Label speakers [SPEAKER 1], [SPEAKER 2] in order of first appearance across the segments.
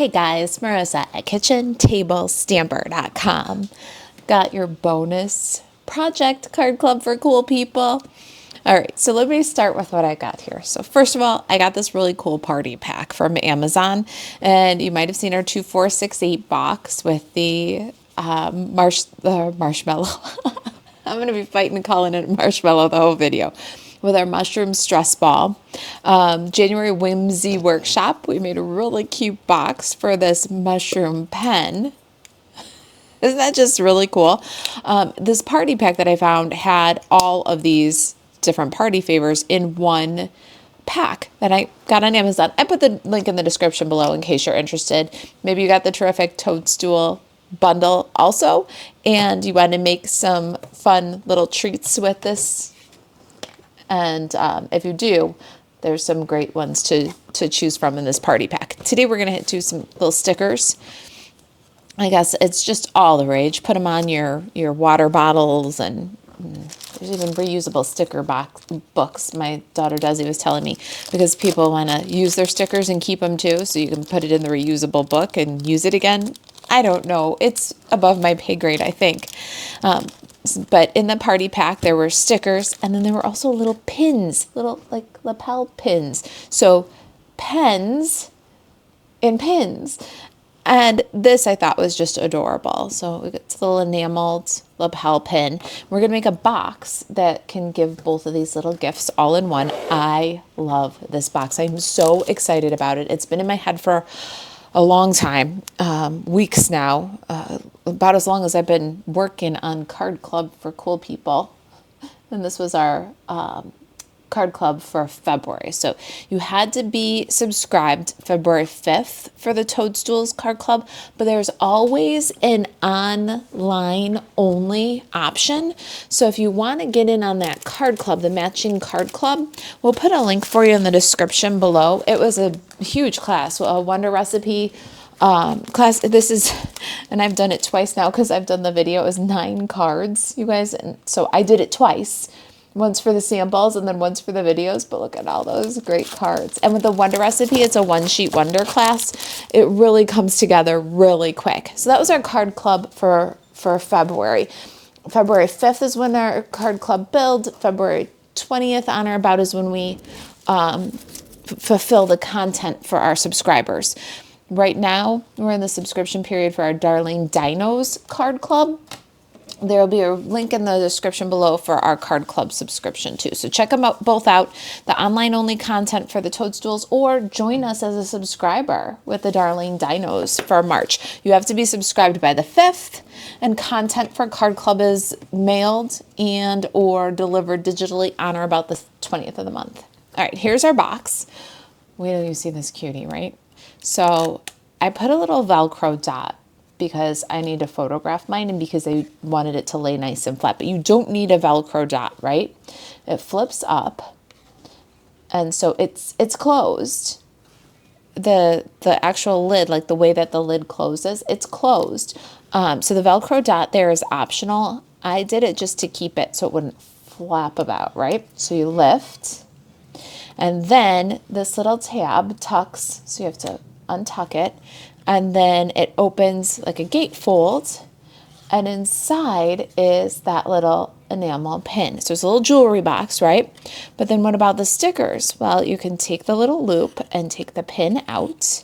[SPEAKER 1] Hey guys, Marissa at kitchentablestamper.com. Got your bonus project card club for cool people. All right, so let me start with what I got here. So first of all, I got this really cool party pack from Amazon, and you might have seen our 2468 box with the marshmallow. I'm going to be fighting calling it marshmallow the whole video. With our mushroom stress ball. January Whimsy Workshop, we made a really cute box for this mushroom pen. Isn't that just really cool? This party pack that I found had all of these different party favors in one pack that I got on Amazon. I put the link in the description below in case you're interested. Maybe you got the Terrific Toadstool Bundle also, and you want to make some fun little treats with this. And if you do, there's some great ones to choose from in this party pack. Today we're going to do some little stickers. I guess it's just all the rage. Put them on your water bottles, and there's even reusable sticker books. My daughter Desi was telling me, because people want to use their stickers and keep them too, so you can put it in the reusable book and use it again. I don't know. It's above my pay grade, I think. But in the party pack, there were stickers, and then there were also little pins, little like lapel pins. So pens and pins. And this I thought was just adorable. So it's a little enameled lapel pin. We're going to make a box that can give both of these little gifts all in one. I love this box. I'm so excited about it. It's been in my head for a long time, weeks now, about as long as I've been working on Card Club for Cool People. And this was our Card Club for February. So you had to be subscribed February 5th for the Toadstools Card Club, but there's always an online only option. So if you want to get in on that Card Club, the matching Card Club, we'll put a link for you in the description below. It was a huge class, a Wonder Recipe class. This is, and I've done it twice now because I've done the video. It was 9 cards, you guys. And so I did it twice. Once for the samples and then once for the videos, but look at all those great cards. And with the Wonder Recipe, it's a one-sheet wonder class. It really comes together really quick. So that was our card club for February. February 5th is when our card club build. February 20th on or about is when we fulfill the content for our subscribers. Right now, we're in the subscription period for our Darling Dinos card club. There will be a link in the description below for our Card Club subscription too. So check them out, both out, the online only content for the Toadstools, or join us as a subscriber with the Darling Dinos for March. You have to be subscribed by the 5th, and content for Card Club is mailed and or delivered digitally on or about the 20th of the month. All right, here's our box. Wait till you see this cutie, right? So I put a little Velcro dot because I need to photograph mine and because I wanted it to lay nice and flat. But you don't need a Velcro dot, right? It flips up, and so it's closed. The actual lid, like the way that the lid closes, it's closed. So the Velcro dot there is optional. I did it just to keep it so it wouldn't flap about, right? So you lift, and then this little tab tucks, so you have to untuck it. And then it opens like a gatefold, and inside is that little enamel pin. So it's a little jewelry box, right? But then what about the stickers? Well, you can take the little loop and take the pin out.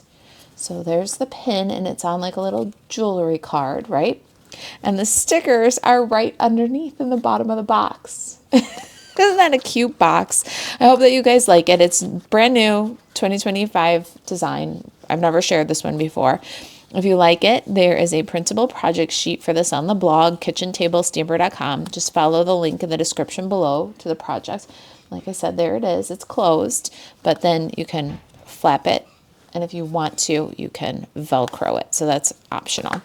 [SPEAKER 1] So there's the pin, and it's on like a little jewelry card, right? And the stickers are right underneath in the bottom of the box. Isn't that a cute box? I hope that you guys like it. It's brand new, 2025 design. I've never shared this one before. If you like it, there is a printable project sheet for this on the blog, kitchentablestamper.com. Just follow the link in the description below to the project. Like I said, there it is. It's closed, but then you can flap it. And if you want to, you can Velcro it. So that's optional.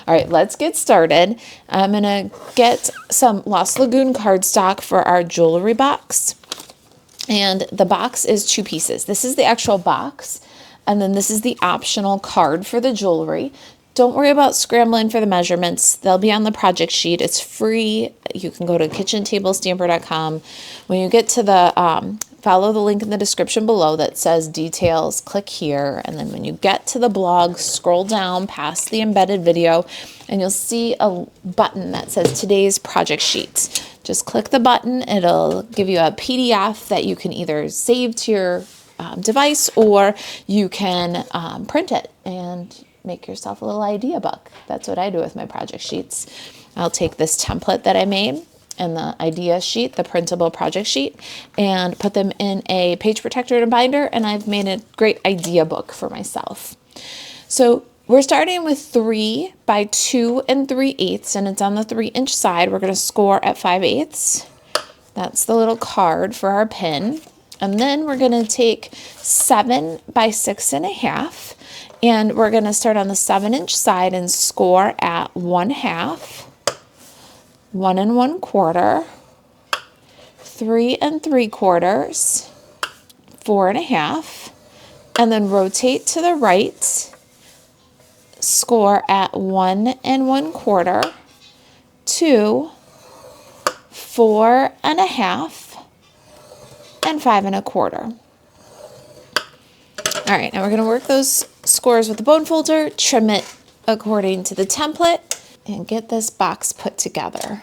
[SPEAKER 1] All right, let's get started. I'm going to get some Lost Lagoon cardstock for our jewelry box. And the box is 2 pieces. This is the actual box. And then this is the optional card for the jewelry. Don't worry about scrambling for the measurements. They'll be on the project sheet. It's free. You can go to kitchentablestamper.com. When you get to the follow the link in the description below that says details, click here, and then when you get to the blog, scroll down past the embedded video, and you'll see a button that says today's project sheets. Just click the button, it'll give you a PDF that you can either save to your device, or you can print it and make yourself a little idea book. That's what I do with my project sheets. I'll take this template that I made and the idea sheet, the printable project sheet, and put them in a page protector and a binder, and I've made a great idea book for myself. So we're starting with 3 by 2 3/8, and it's on the 3-inch side. We're going to score at 5/8. That's the little card for our pin. And then we're going to take 7 by 6 1/2, and we're going to start on the 7-inch side and score at 1/2, 1 1/4, 3 3/4, 4 1/2, and then rotate to the right, score at 1 1/4, 2, 4 1/2, and 5 1/4. All right, now we're going to work those scores with the bone folder, trim it according to the template, and get this box put together.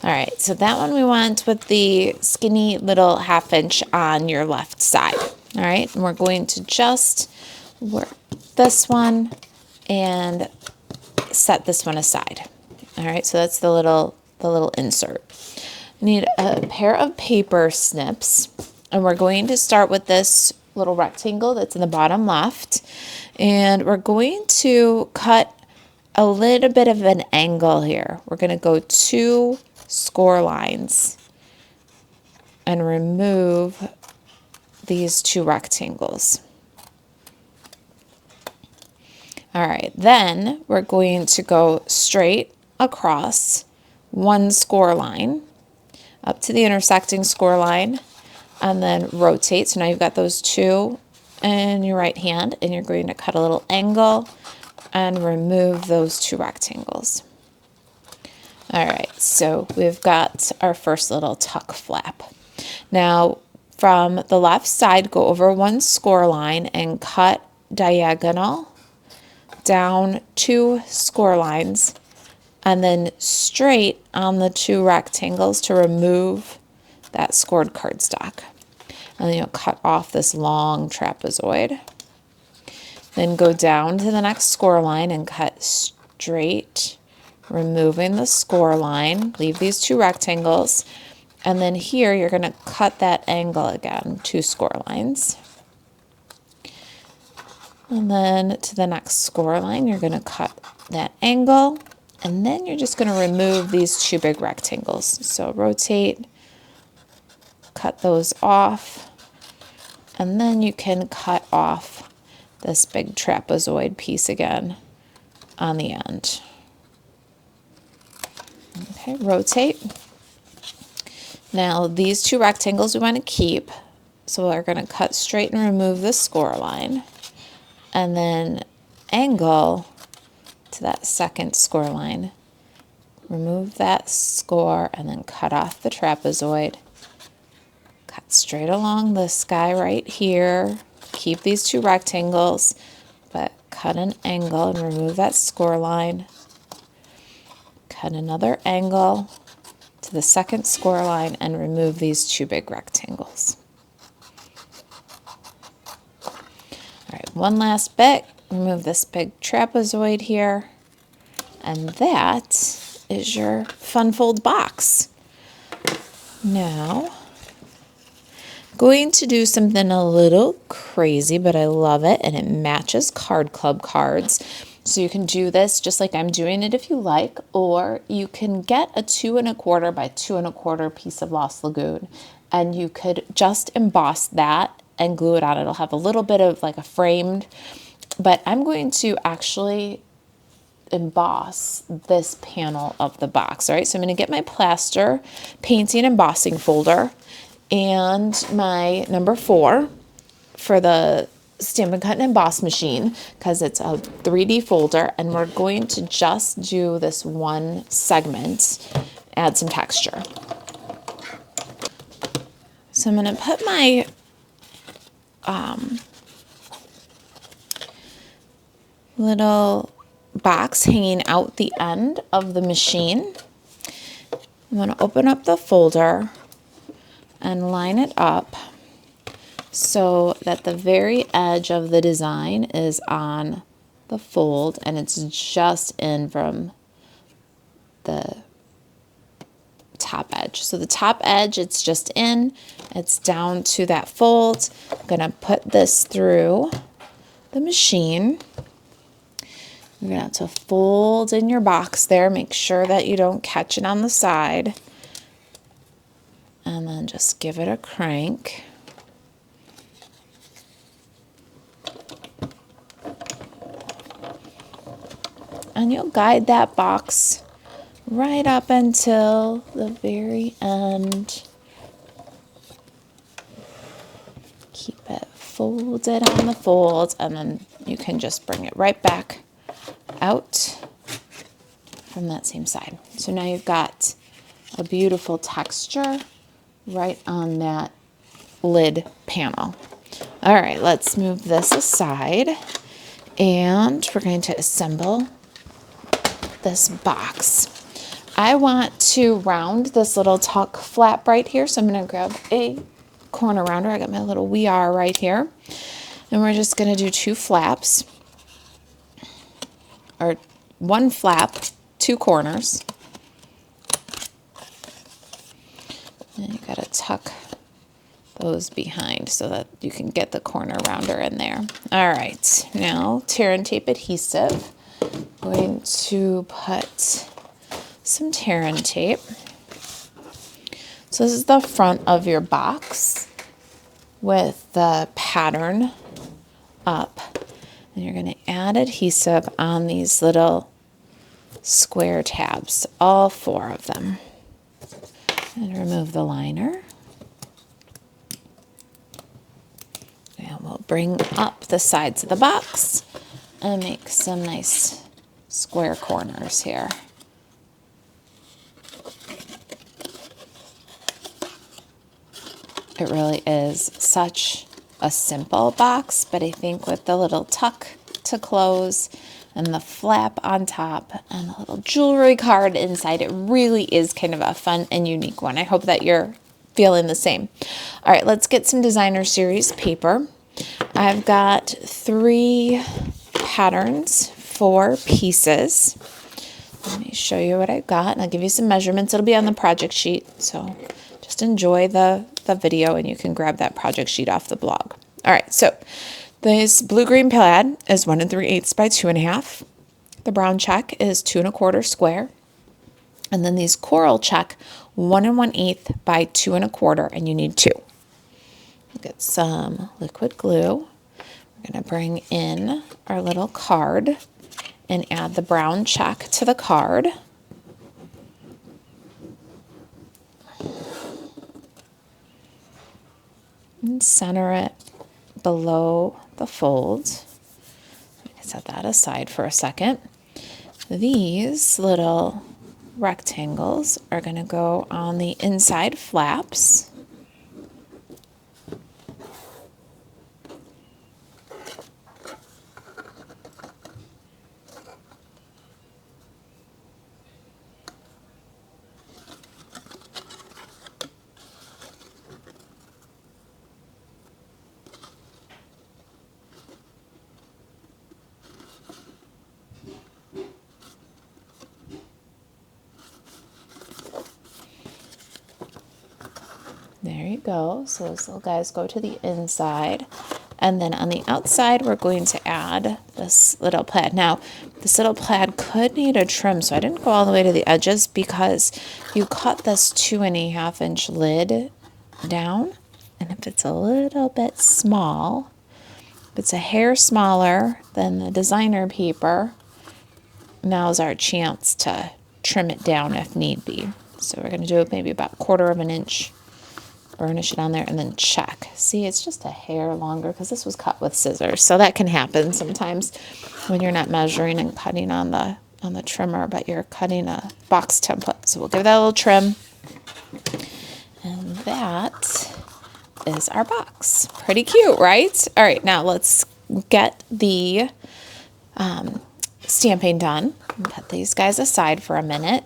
[SPEAKER 1] All right, so that one we want with the skinny little 1/2 inch on your left side. All right, and we're going to just work this one and set this one aside. All right, so that's the little insert. You need a pair of paper snips, and we're going to start with this little rectangle that's in the bottom left, and we're going to cut a little bit of an angle here. We're going to go 2 score lines and remove these 2 rectangles. All right, then we're going to go straight across 1 score line up to the intersecting score line, and then rotate. So now you've got those 2 in your right hand, and you're going to cut a little angle and remove those 2 rectangles. All right, so we've got our first little tuck flap. Now from the left side, go over 1 score line and cut diagonal down 2 score lines, and then straight on the 2 rectangles to remove that scored cardstock. And then you'll cut off this long trapezoid. Then go down to the next score line and cut straight, removing the score line. Leave these 2 rectangles. And then here you're going to cut that angle again, 2 score lines. And then to the next score line, you're going to cut that angle. And then you're just going to remove these 2 big rectangles. So rotate, cut those off, and then you can cut off this big trapezoid piece again on the end. Okay, rotate. Now these 2 rectangles we want to keep, so we're going to cut straight and remove the score line, and then angle to that second score line. Remove that score and then cut off the trapezoid. Cut straight along this guy right here. Keep these 2 rectangles, but cut an angle and remove that score line. Cut another angle to the second score line and remove these 2 big rectangles. All right, one last bit. Remove this big trapezoid here, and that is your fun fold box. Now, going to do something a little crazy, but I love it, and it matches Card Club cards. So you can do this just like I'm doing it if you like, or you can get a 2 1/4 by 2 1/4 piece of Lost Lagoon, and you could just emboss that and glue it on. It'll have a little bit of like a framed, but I'm going to actually emboss this panel of the box. All right, so I'm going to get my plaster painting embossing folder and my number 4 for the Stampin' Cut and Emboss machine, because it's a 3D folder, and we're going to just do this one segment add some texture. So I'm going to put my little box hanging out the end of the machine. I'm going to open up the folder and line it up so that the very edge of the design is on the fold and it's just in from the top edge. So the top edge, it's just in, it's down to that fold. I'm going to put this through the machine. You're going to have to fold in your box there. Make sure that you don't catch it on the side. And then just give it a crank. And you'll guide that box right up until the very end. Keep it folded on the fold, and then you can just bring it right back out from that same side. So now you've got a beautiful texture right on that lid panel. All right, let's move this aside, and we're going to assemble this box. I want to round this little tuck flap right here, so I'm going to grab a corner rounder. I got my little We Are right here, and we're just going to do 2 flaps, or 1 flap, 2 corners. And you got to tuck those behind so that you can get the corner rounder in there. All right, now tear and tape adhesive. I'm going to put some tear and tape. So this is the front of your box with the pattern up. And you're going to add adhesive on these little square tabs, all 4 of them. And remove the liner. And we'll bring up the sides of the box and make some nice square corners here. It really is such a simple box, but I think with the little tuck to close and the flap on top and a little jewelry card inside, it really is kind of a fun and unique one. I hope that you're feeling the same. All right, let's get some designer series paper. I've got 3 patterns, 4 pieces. Let me show you what I've got, and I'll give you some measurements. It'll be on the project sheet, so just enjoy the video and you can grab that project sheet off the blog. All right, so this blue-green plaid is 1 3/8 by 2.5. The brown check is 2 1/4 square. And then these coral check, 1 1/8 by 2 1/4, and you need 2. Get some liquid glue. We're going to bring in our little card and add the brown check to the card. And center it below the fold. Set that aside for a second. These little rectangles are going to go on the inside flaps. There you go. So those little guys go to the inside. And then on the outside, we're going to add this little plaid. Now, this little plaid could need a trim, so I didn't go all the way to the edges because you cut this 2.5-inch lid down. And if it's a little bit small, if it's a hair smaller than the designer paper, now's our chance to trim it down if need be. So we're going to do maybe about 1/4 inch. Burnish it on there and then check. See, it's just a hair longer because this was cut with scissors. So that can happen sometimes when you're not measuring and cutting on the on the trimmer, but you're cutting a box template. So we'll give that a little trim. And that is our box. Pretty cute, right? All right, now let's get the stamping done. Put these guys aside for a minute.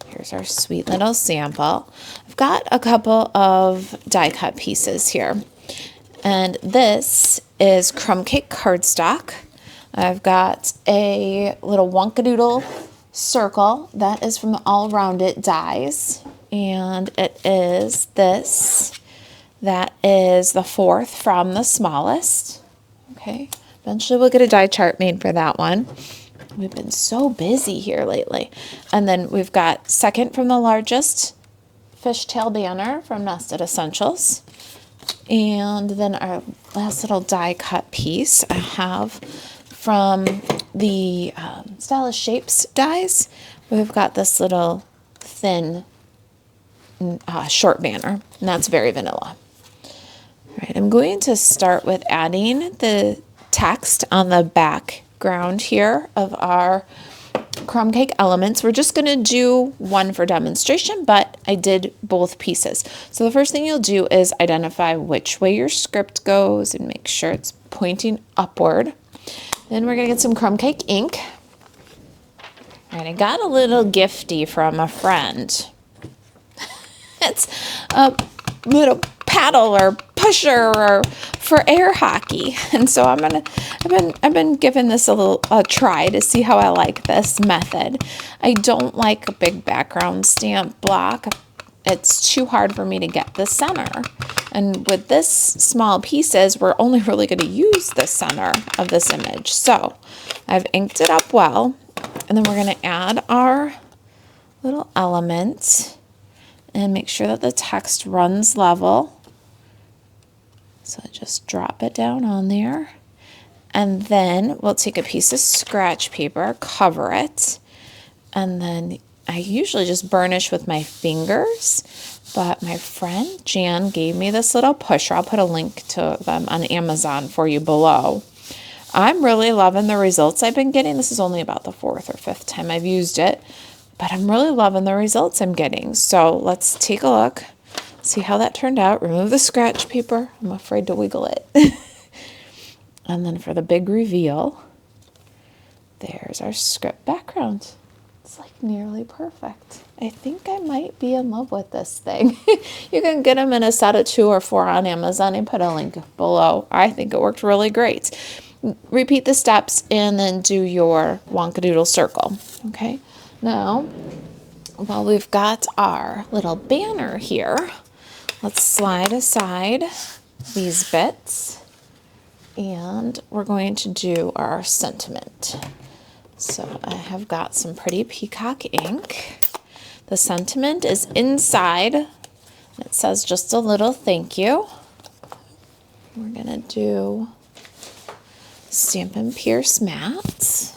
[SPEAKER 1] Here's our sweet little sample. I've got a couple of die cut pieces here. And this is crumb cake cardstock. I've got a little Wonkadoodle circle that is from the All Around It dies. And it is this. That is the fourth from the smallest. Okay. Eventually we'll get a die chart made for that one. We've been so busy here lately. And then we've got second from the largest fishtail banner from Nested Essentials. And then our last little die cut piece I have from the Stylish Shapes dies. We've got this little thin short banner, and that's very vanilla. All right, I'm going to start with adding the text on the background here of our crumb cake elements. We're just going to do one for demonstration, but I did both pieces. So the first thing you'll do is identify which way your script goes and make sure it's pointing upward. Then we're going to get some crumb cake ink. All right, I got a little gifty from a friend. It's a little paddle or pusher or for air hockey, and so I've been giving this a try to see how I like this method. I don't like a big background stamp block. It's too hard for me to get the center, and with this small pieces, we're only really going to use the center of this image. So I've inked it up well, and then we're going to add our little element and make sure that the text runs level. So just drop it down on there. And then we'll take a piece of scratch paper, cover it, and then I usually just burnish with my fingers, but my friend Jan gave me this little pusher. I'll put a link to them on Amazon for you below. I'm really loving the results I've been getting. This is only about the fourth or fifth time I've used it, but I'm really loving the results I'm getting. So let's take a look, see how that turned out. Remove the scratch paper. I'm afraid to wiggle it. And then for the big reveal, there's our script background. It's like nearly perfect. I think I might be in love with this thing. You can get them in a set of 2 or 4 on Amazon. I put a link below. I think it worked really great. Repeat the steps and then do your Wonkadoodle circle. Okay. Now, while we've got our little banner here, let's slide aside these bits and we're going to do our sentiment. So I have got some pretty peacock ink. The sentiment is inside. It says just a little thank you. We're gonna do Stampin' Pierce matte.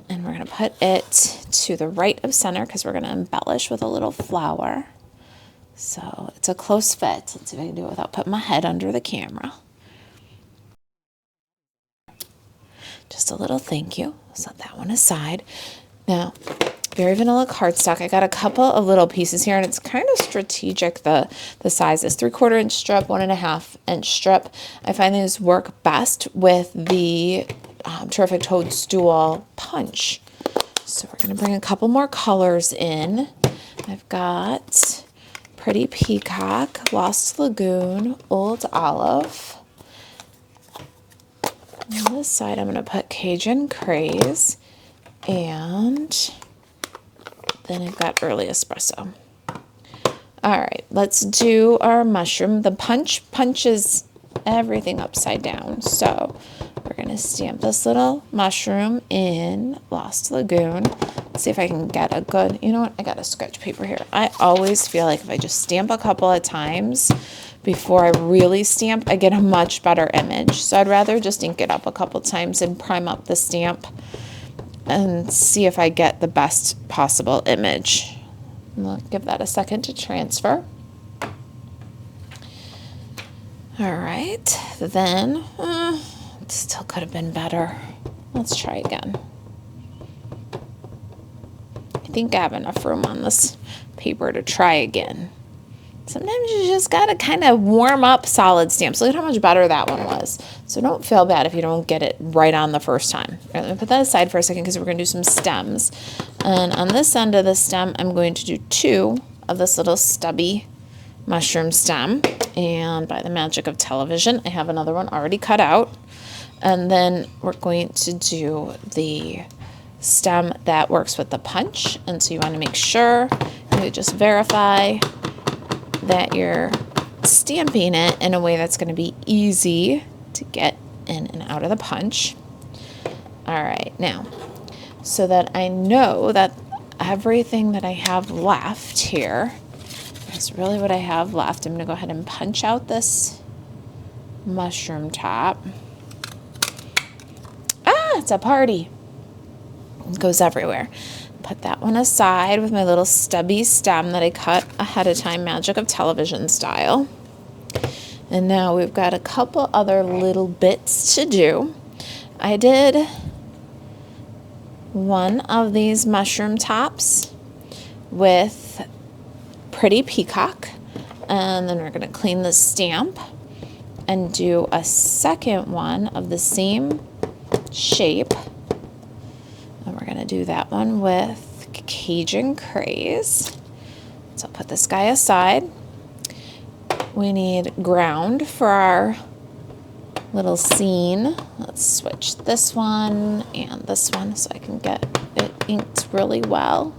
[SPEAKER 1] And we're gonna put it to the right of center because we're gonna embellish with a little flower. So it's a close fit. Let's see if I can do it without putting my head under the camera. Just a little thank you. Set that one aside. Now, very vanilla cardstock. I got a couple of little pieces here, and it's kind of strategic, the sizes. 3/4 inch strip, 1.5 inch strip. I find these work best with the Terrific Toadstool punch. So we're going to bring a couple more colors in. I've got Pretty Peacock, Lost Lagoon, Old Olive. On this side, I'm going to put Cajun Craze, and then I've got Early Espresso. All right, let's do our mushroom. The punch punches everything upside down. So we're going to stamp this little mushroom in Lost Lagoon. Let's see if I can get a good, you know what, I got a scratch paper here. I always feel like if I just stamp a couple of times before I really stamp, I get a much better image. So I'd rather just ink it up a couple times and prime up the stamp and see if I get the best possible image. I'll give that a second to transfer. All right, then it still could have been better. Let's try again. I think I have enough room on this paper to try again. Sometimes you just gotta kind of warm up solid stamps. Look at how much better that one was. So don't feel bad if you don't get it right on the first time. All right, let me put that aside for a second because we're gonna do some stems. And on this end of the stem, I'm going to do 2 of this little stubby mushroom stem. And by the magic of television, I have another one already cut out. And then we're going to do the stem that works with the punch. And so you want to make sure you just verify that you're stamping it in a way that's going to be easy to get in and out of the punch. All right, now, so that I know that everything that I have left here is really what I have left, I'm going to go ahead and punch out this mushroom top. Ah, it's a party. It goes everywhere. Put that one aside with my little stubby stem that I cut ahead of time, magic of television style. And now we've got a couple other little bits to do. I did one of these mushroom tops with Pretty Peacock, and then we're going to clean the stamp and do a second one of the same shape. And we're going to do that one with Cajun Craze. So I'll put this guy aside. We need ground for our little scene. Let's switch this one and this one so I can get it inked really well.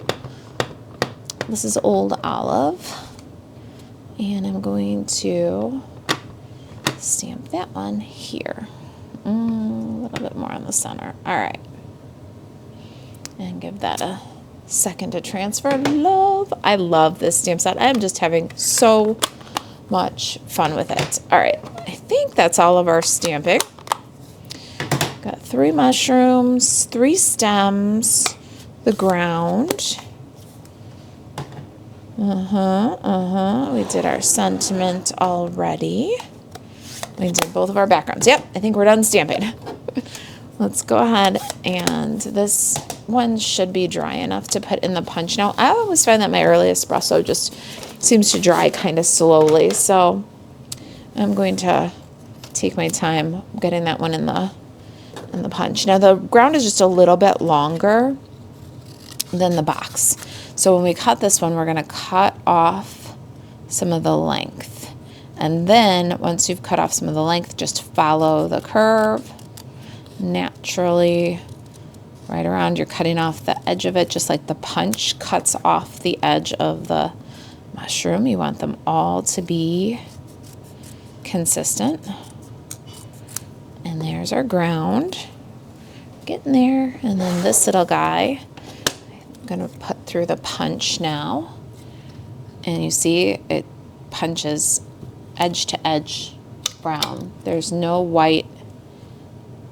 [SPEAKER 1] This is Old Olive. And I'm going to stamp that one here. A little bit more on the center. All right. And give that a second to transfer. I love this stamp set. I'm just having so much fun with it. All right, I think that's all of our stamping. Got 3 mushrooms, 3 stems, the ground. We did our sentiment already. We did both of our backgrounds. Yep, I think we're done stamping. Let's go ahead, and this one should be dry enough to put in the punch. Now, I always find that my early espresso just seems to dry kind of slowly, so I'm going to take my time getting that one in the punch. Now, the ground is just a little bit longer than the box, so when we cut this one, we're going to cut off some of the length, and then once you've cut off some of the length, just follow the curve naturally right around. You're cutting off the edge of it just like the punch cuts off the edge of the mushroom. You want them all to be consistent. And there's our ground. Getting there. And then this little guy I'm going to put through the punch now. And you see it punches edge to edge brown. There's no white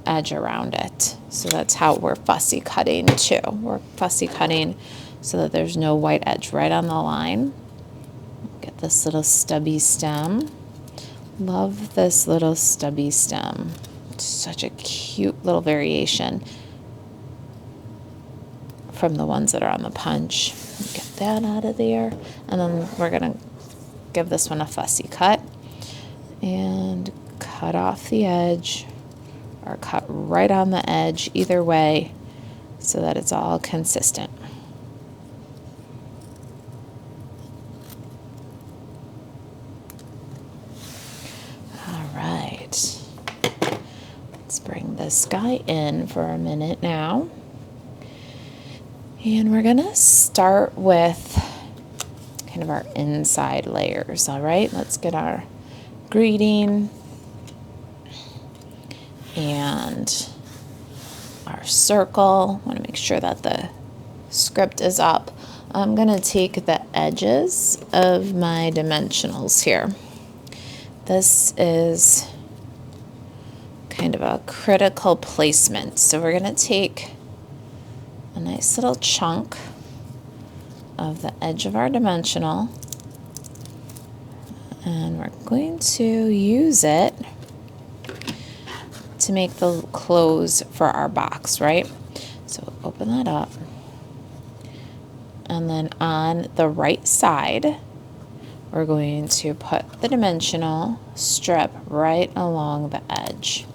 [SPEAKER 1] edge around it. So that's how we're fussy cutting too. We're fussy cutting so that there's no white edge right on the line. Get this little stubby stem. Love this little stubby stem. It's such a cute little variation from the ones that are on the punch. Get that out of there. And then we're going to give this one a fussy cut and cut off the edge, or cut right on the edge, either way, so that it's all consistent. All right. Let's bring this guy in for a minute now. And we're going to start with kind of our inside layers, all right? Let's get our greeting and our circle. I want to make sure that the script is up. I'm going to take the edges of my dimensionals here. This is kind of a critical placement. So we're going to take a nice little chunk of the edge of our dimensional, and we're going to use it to make the close for our box, right? So open that up. And then on the right side, we're going to put the dimensional strip right along the edge.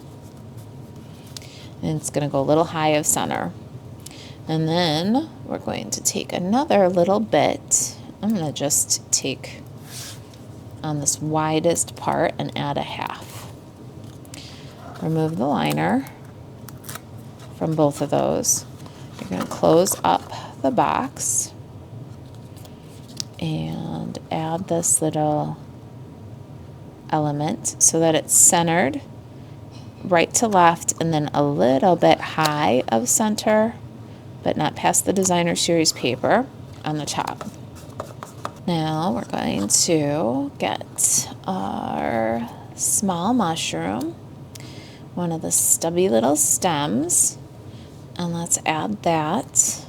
[SPEAKER 1] And it's going to go a little high of center. And then we're going to take another little bit. I'm going to just take on this widest part and add a half. Remove the liner from both of those. You're going to close up the box and add this little element so that it's centered right to left and then a little bit high of center, but not past the designer series paper on the top. Now we're going to get our small mushroom, one of the stubby little stems, and let's add that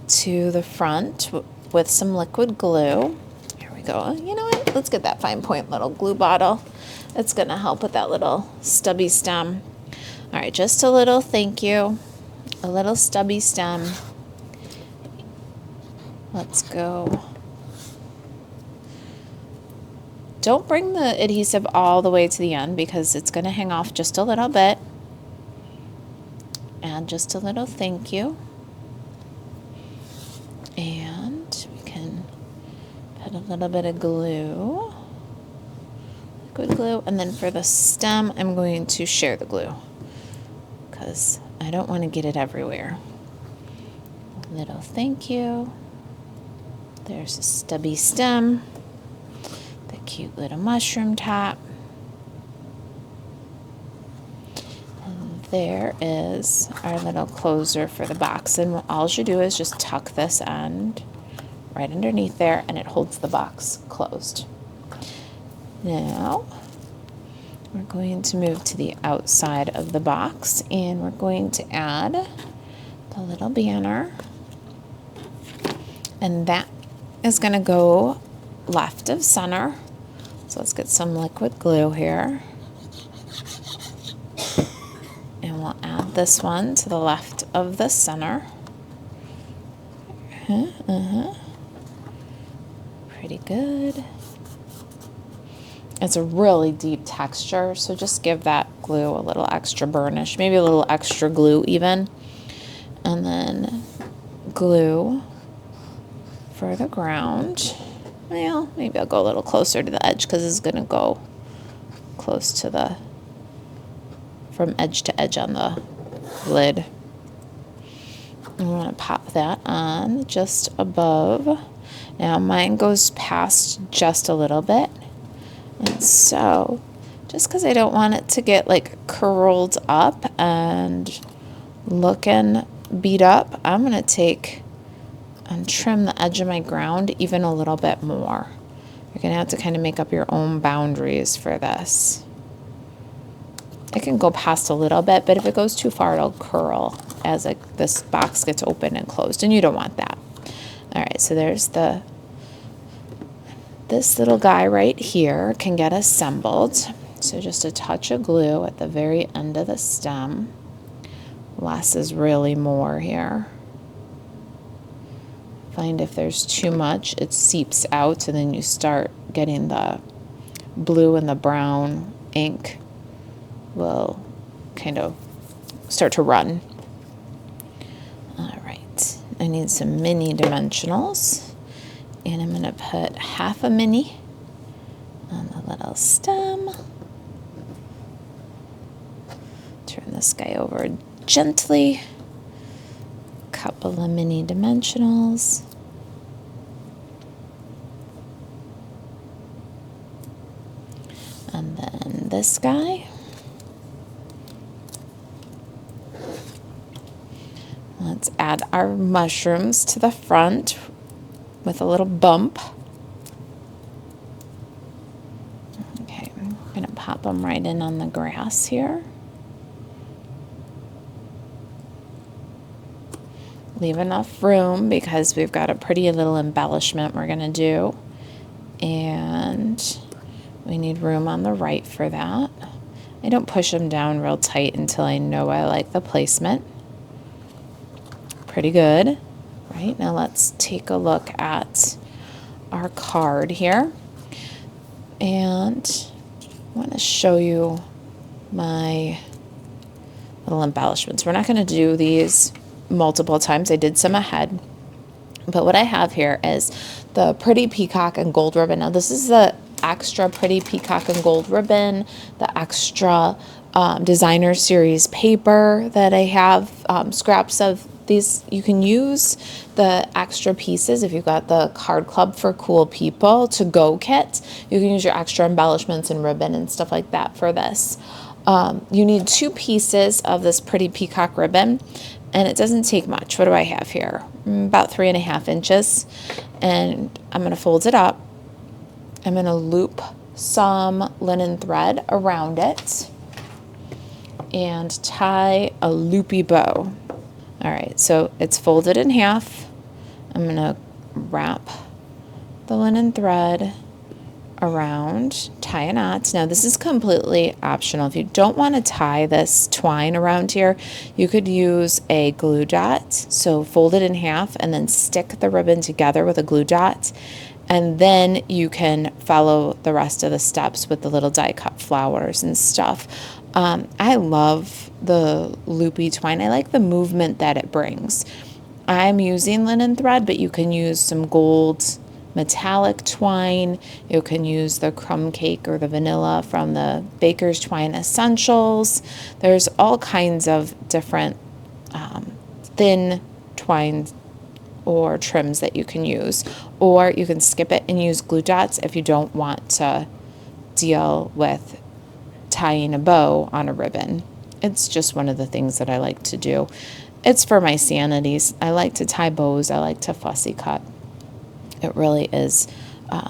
[SPEAKER 1] to the front with some liquid glue. Here we go. You know what? Let's get that fine point little glue bottle. It's going to help with that little stubby stem. All right, just a little thank you. A little stubby stem. Let's go. Don't bring the adhesive all the way to the end because it's going to hang off just a little bit. And just a little thank you. And we can put a little bit of glue, liquid glue, and then for the stem, I'm going to share the glue because I don't want to get it everywhere. Little thank you. There's a stubby stem, the cute little mushroom top. There is our little closer for the box, and all you do is just tuck this end right underneath there and it holds the box closed. Now we're going to move to the outside of the box and we're going to add the little banner, and that is going to go left of center. So let's get some liquid glue here. And we'll add this one to the left of the center. Pretty good. It's a really deep texture, so just give that glue a little extra burnish, maybe a little extra glue even. And then glue for the ground. Well, maybe I'll go a little closer to the edge because it's going to go close to the from edge to edge on the lid. I'm going to pop that on just above. Now mine goes past just a little bit, and so just because I don't want it to get like curled up and looking beat up, I'm going to take and trim the edge of my ground even a little bit more. You're going to have to kind of make up your own boundaries for this. It can go past a little bit, but if it goes too far, it'll curl as like this box gets open and closed, and you don't want that. All right, so there's this little guy right here can get assembled. So just a touch of glue at the very end of the stem. Less is really more here. Find if there's too much, it seeps out, and then you start getting the blue and the brown ink will kind of start to run. All right, I need some mini dimensionals, and I'm going to put half a mini on the little stem. Turn this guy over gently. Couple of mini dimensionals. And then this guy. Let's add our mushrooms to the front with a little bump. Okay, I'm going to pop them right in on the grass here. Leave enough room because we've got a pretty little embellishment we're going to do. And we need room on the right for that. I don't push them down real tight until I know I like the placement. Pretty good. Right, now let's take a look at our card here. And I want to show you my little embellishments. We're not going to do these multiple times. I did some ahead. But what I have here is the pretty peacock and gold ribbon. Now this is the extra pretty peacock and gold ribbon, the extra designer series paper that I have, scraps of these. You can use the extra pieces if you've got the card club for cool people to go kit. You can use your extra embellishments and ribbon and stuff like that for this. You need 2 pieces of this pretty peacock ribbon, and it doesn't take much. What do I have here? About 3.5 inches, and I'm going to fold it up. I'm going to loop some linen thread around it and tie a loopy bow. All right, so it's folded in half. I'm going to wrap the linen thread around, tie a knot. Now this is completely optional. If you don't want to tie this twine around here, you could use a glue dot. So fold it in half and then stick the ribbon together with a glue dot, and then you can follow the rest of the steps with the little die cut flowers and stuff. I love the loopy twine. I like the movement that it brings. I'm using linen thread, but you can use some gold metallic twine. You can use the crumb cake or the vanilla from the Baker's Twine Essentials. There's all kinds of different thin twine or trims that you can use, or you can skip it and use glue dots if you don't want to deal with tying a bow on a ribbon. It's just one of the things that I like to do. It's for my sanities. I like to tie bows. I like to fussy cut. It really is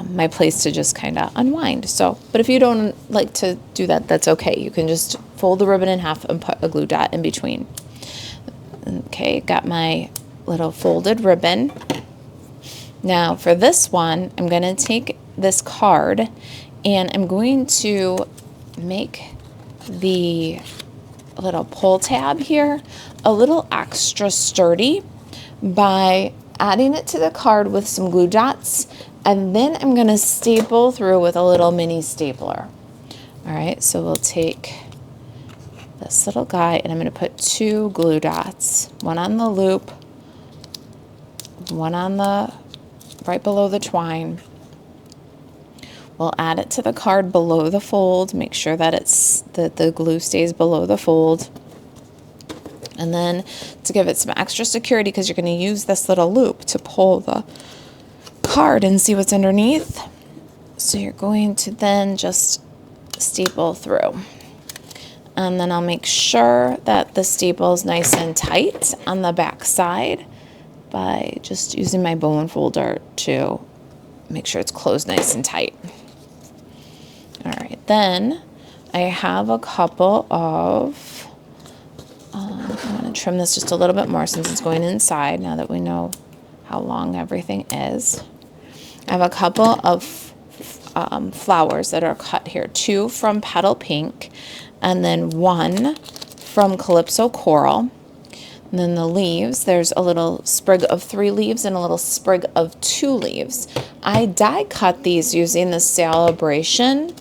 [SPEAKER 1] my place to just kind of unwind. So, but if you don't like to do that, that's okay. You can just fold the ribbon in half and put a glue dot in between. Okay, got my little folded ribbon. Now for this one, I'm going to take this card and I'm going to make the little pull tab here a little extra sturdy by adding it to the card with some glue dots, and then I'm going to staple through with a little mini stapler. All right, so we'll take this little guy and I'm going to put 2 glue dots, one on the loop, one on the right below the twine. We'll add it to the card below the fold. Make sure that the glue stays below the fold. And then to give it some extra security, because you're going to use this little loop to pull the card and see what's underneath. So you're going to then just staple through. And then I'll make sure that the staple is nice and tight on the back side by just using my bone folder to make sure it's closed nice and tight. All right, then I have a couple of, I'm going to trim this just a little bit more since it's going inside now that we know how long everything is. I have a couple of flowers that are cut here, 2 from Petal Pink and then 1 from Calypso Coral. And then the leaves, there's a little sprig of 3 leaves and a little sprig of 2 leaves. I die cut these using the Celebration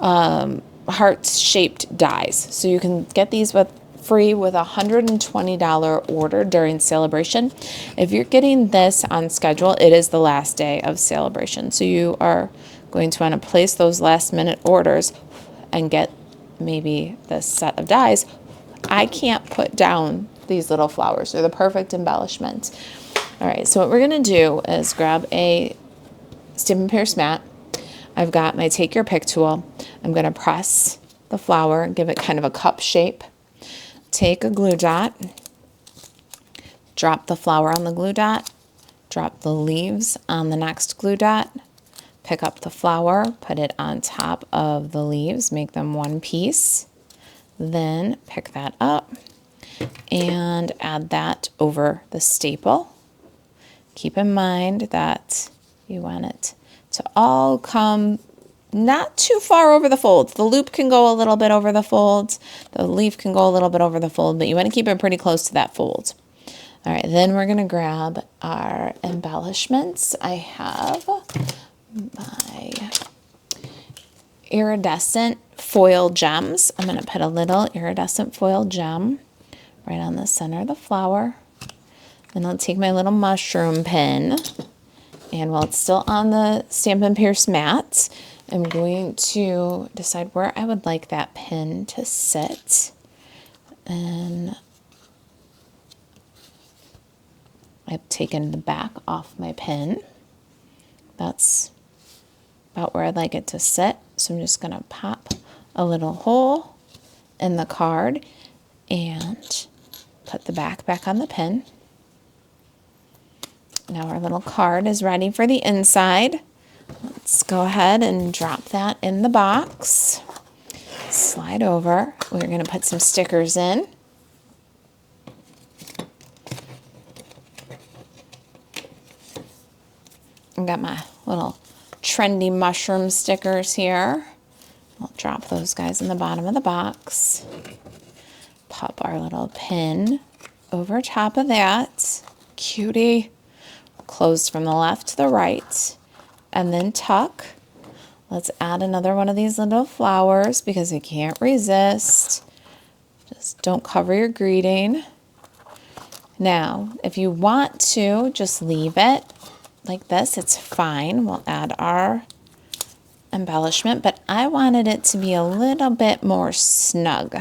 [SPEAKER 1] heart-shaped dies. So you can get these free with a $120 order during Celebration. If you're getting this on schedule, it is the last day of Celebration. So you are going to want to place those last minute orders and get maybe this set of dies. I can't put down these little flowers. They're the perfect embellishment. All right, so what we're going to do is grab a Stampin' Pierce mat. I've got my Take Your Pick tool. I'm going to press the flower, give it kind of a cup shape. Take a glue dot, drop the flower on the glue dot, drop the leaves on the next glue dot, pick up the flower, put it on top of the leaves, make them one piece, then pick that up and add that over the staple. Keep in mind that you want it to all come not too far over the folds. The loop can go a little bit over the folds. The leaf can go a little bit over the fold, but you want to keep it pretty close to that fold. All right, then we're going to grab our embellishments. I have my iridescent foil gems. I'm going to put a little iridescent foil gem right on the center of the flower. Then I'll take my little mushroom pin, and while it's still on the Stampin' Pierce mat, I'm going to decide where I would like that pin to sit. And I've taken the back off my pin. That's about where I'd like it to sit. So I'm just going to pop a little hole in the card and put the back on the pin. Now our little card is ready for the inside. Let's go ahead and drop that in the box. Slide over. We're going to put some stickers in. I've got my little trendy mushroom stickers here. I'll drop those guys in the bottom of the box. Pop our little pin over top of that. Cutie. Close from the left to the right. And then tuck. Let's add another one of these little flowers because I can't resist. Just don't cover your greeting. Now, if you want to, just leave it like this. It's fine. We'll add our embellishment, but I wanted it to be a little bit more snug.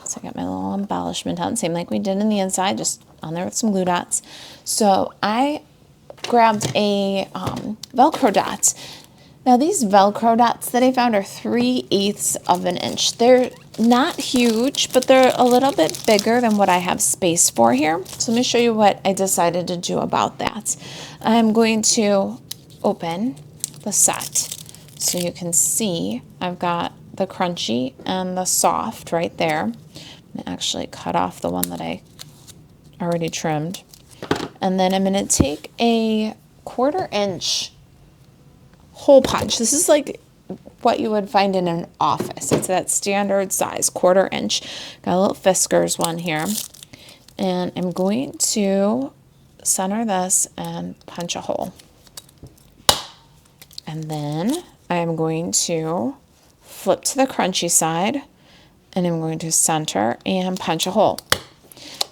[SPEAKER 1] So I got my little embellishment on, same like we did in the inside, just on there with some glue dots. So I grabbed a Velcro dot. Now these Velcro dots that I found are 3/8 of an inch. They're not huge, but they're a little bit bigger than what I have space for here. So let me show you what I decided to do about that. I'm going to open the set so you can see I've got the crunchy and the soft right there. I'm going to actually cut off the one that I already trimmed. And then I'm going to take a 1/4 inch hole punch. This is like what you would find in an office. It's that standard size, 1/4 inch. Got a little Fiskars one here. And I'm going to center this and punch a hole. And then I am going to flip to the crunchy side and I'm going to center and punch a hole.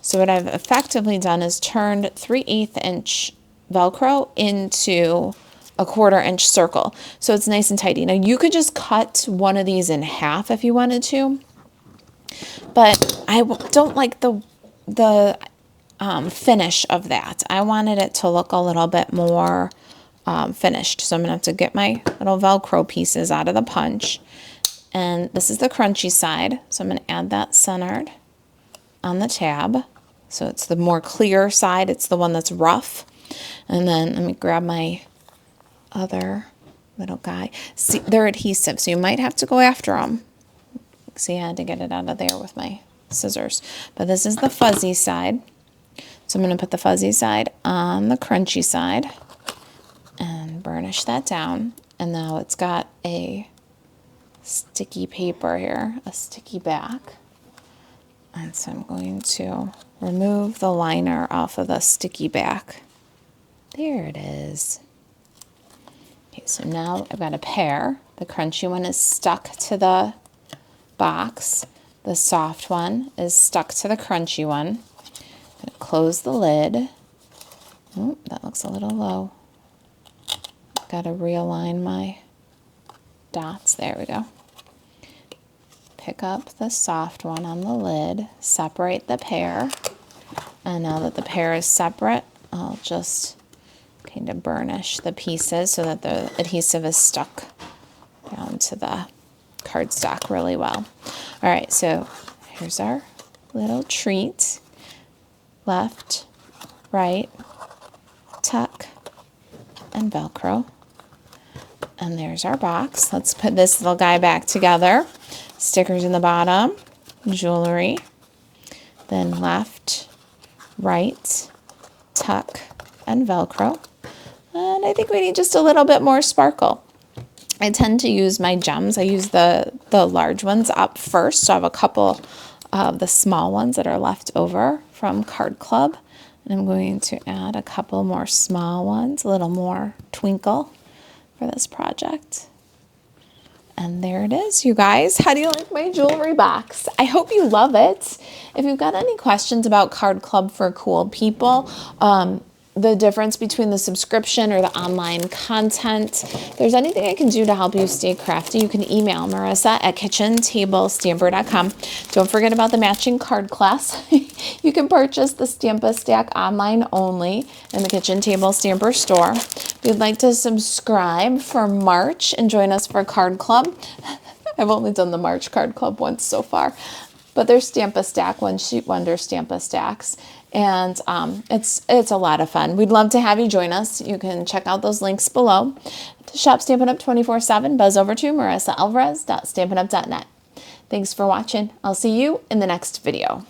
[SPEAKER 1] So what I've effectively done is turned 3/8 inch Velcro into a 1/4 inch circle. So it's nice and tidy. Now you could just cut one of these in half if you wanted to, but I don't like the finish of that. I wanted it to look a little bit more finished. So I'm gonna have to get my little Velcro pieces out of the punch. And this is the crunchy side. So I'm gonna add that centered on the tab. So it's the more clear side. It's the one that's rough. And then let me grab my other little guy. See, they're adhesive, so you might have to go after them. See, I had to get it out of there with my scissors. But this is the fuzzy side. So I'm going to put the fuzzy side on the crunchy side and burnish that down. And now it's got a sticky paper here, a sticky back. And so I'm going to remove the liner off of the sticky back. There it is. Okay, so now I've got a pair. The crunchy one is stuck to the box. The soft one is stuck to the crunchy one. I'm going to close the lid. Oh, that looks a little low. I've got to realign my dots. There we go. Pick up the soft one on the lid, separate the pair. And now that the pair is separate, I'll just kind of burnish the pieces so that the adhesive is stuck down to the cardstock really well. All right, so here's our little treat. Left, right, tuck, and Velcro. And there's our box. Let's put this little guy back together. Stickers in the bottom, jewelry, then left, right, tuck, and Velcro. And I think we need just a little bit more sparkle. I tend to use my gems. I use the large ones up first. So I have a couple of the small ones that are left over from Card Club. And I'm going to add a couple more small ones, a little more twinkle for this project. And there it is, you guys. How do you like my jewelry box? I hope you love it. If you've got any questions about Card Club for Cool People, the difference between the subscription or the online content, if there's anything I can do to help you stay crafty, you can email Marisa at kitchentablestamper.com. Don't forget about the matching card class. You can purchase the Stamp-A-Stack online only in the Kitchen Table Stamper store. If you'd like to subscribe for March and join us for Card Club, I've only done the March Card Club once so far, but there's Stamp-A-Stack, One Sheet Wonder Stamp-A-Stacks. And it's a lot of fun. We'd love to have you join us. You can check out those links below. To shop Stampin' Up 24/7, buzz over to marisaalvarez.stampinup.net. Thanks for watching. I'll see you in the next video.